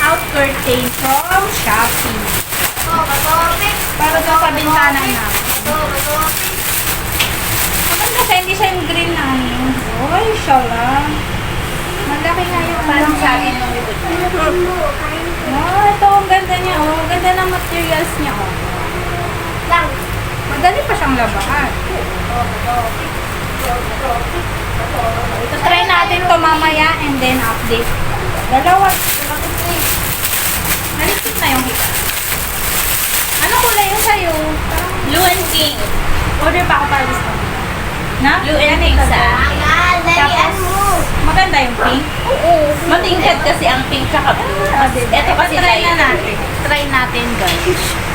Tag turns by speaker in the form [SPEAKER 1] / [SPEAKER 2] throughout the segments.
[SPEAKER 1] out curtain from Shopee. Para daw sa bintana namin. Maganda siya, hindi siya yung green na ano. Uy, shala. Malaki nga yung parang sa akin. Oh, ito, ang ganda niya. Oh, ang ganda ng materials niya. Oh. Madali pa siyang labahan. Ito, try natin to mamaya and then update. Dalawa. Nalisip na yung hika. Ano kulay yung sa'yo?
[SPEAKER 2] Blue and pink.
[SPEAKER 1] Order pa ako para gusto. Na?
[SPEAKER 2] Blue and pink sa akin.
[SPEAKER 1] Tapos, maganda yung pink.
[SPEAKER 2] Matingkad kasi ang pink tsaka blue. Ito kasi
[SPEAKER 1] try na
[SPEAKER 2] light.
[SPEAKER 1] natin. Try natin, guys.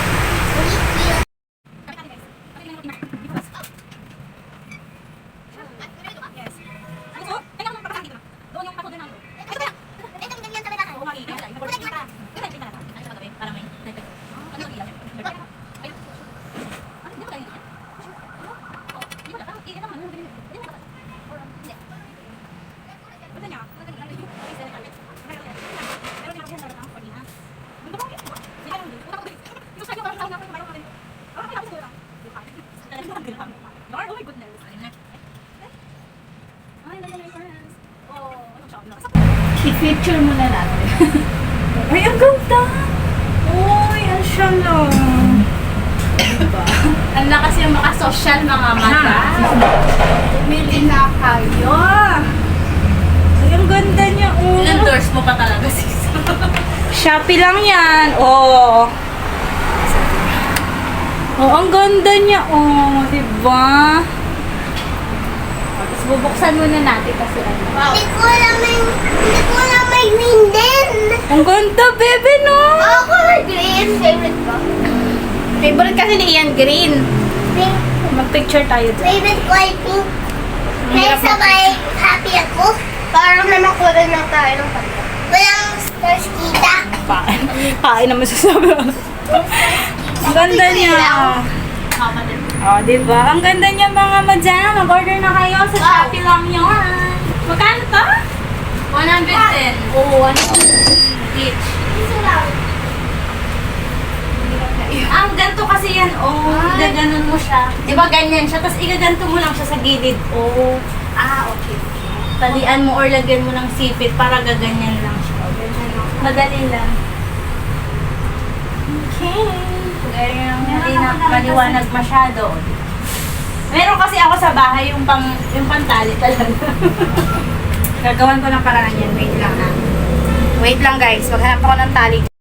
[SPEAKER 1] I-feature muna natin. Ay, ang ganda! Uy, ang shala. Diba?
[SPEAKER 2] Ang lakas yung maka-social mga mata.
[SPEAKER 1] Bumili na kayo. Ay, ang ganda niya. Oh.
[SPEAKER 2] In-endorse mo pa talaga sis.
[SPEAKER 1] Shopee lang yan. Oh. Oh, ang ganda niya. Oh, diba? Tapos bubuksan muna natin kasi ano.
[SPEAKER 2] Wow.
[SPEAKER 3] Hindi ko lang may green din.
[SPEAKER 1] Ang ganda, bebe, no?
[SPEAKER 3] Ako may green. Favorite ko.
[SPEAKER 1] Favorite kasi ni Ian Green.
[SPEAKER 3] Pink.
[SPEAKER 1] Mag-picture tayo dyan.
[SPEAKER 3] Favorite ko ay pink.
[SPEAKER 1] Ang
[SPEAKER 3] Kaya
[SPEAKER 1] hirap mag-
[SPEAKER 3] sabay happy ako. Parang naman kulay ng tayo ng panta. Walang stars kita.
[SPEAKER 1] Kain naman sasabi. Ang ganda niya.
[SPEAKER 2] Mama din.
[SPEAKER 1] Oh, diba? Ang ganda niya mga madyan. Mag-order na kayo sa Shopee lang yun. Magkano to?
[SPEAKER 2] 110.
[SPEAKER 1] Oo, ano?
[SPEAKER 2] Each.
[SPEAKER 3] Iso lang.
[SPEAKER 2] Ang ganto kasi yan, gaganon mo siya. Di ba ganyan siya? Tapos igaganto mo lang siya sa gilid.
[SPEAKER 1] Oo.
[SPEAKER 2] Okay. Talian mo or lagyan mo ng sipit para gaganyan lang siya. Madali lang.
[SPEAKER 1] Okay.
[SPEAKER 2] Hindi na maliwanag masyado. Meron kasi ako sa bahay yung pantali talaga.
[SPEAKER 1] Gagawan ko ng paraan yan. Wait lang ha. Wait lang guys. Maghanap ako ng tali.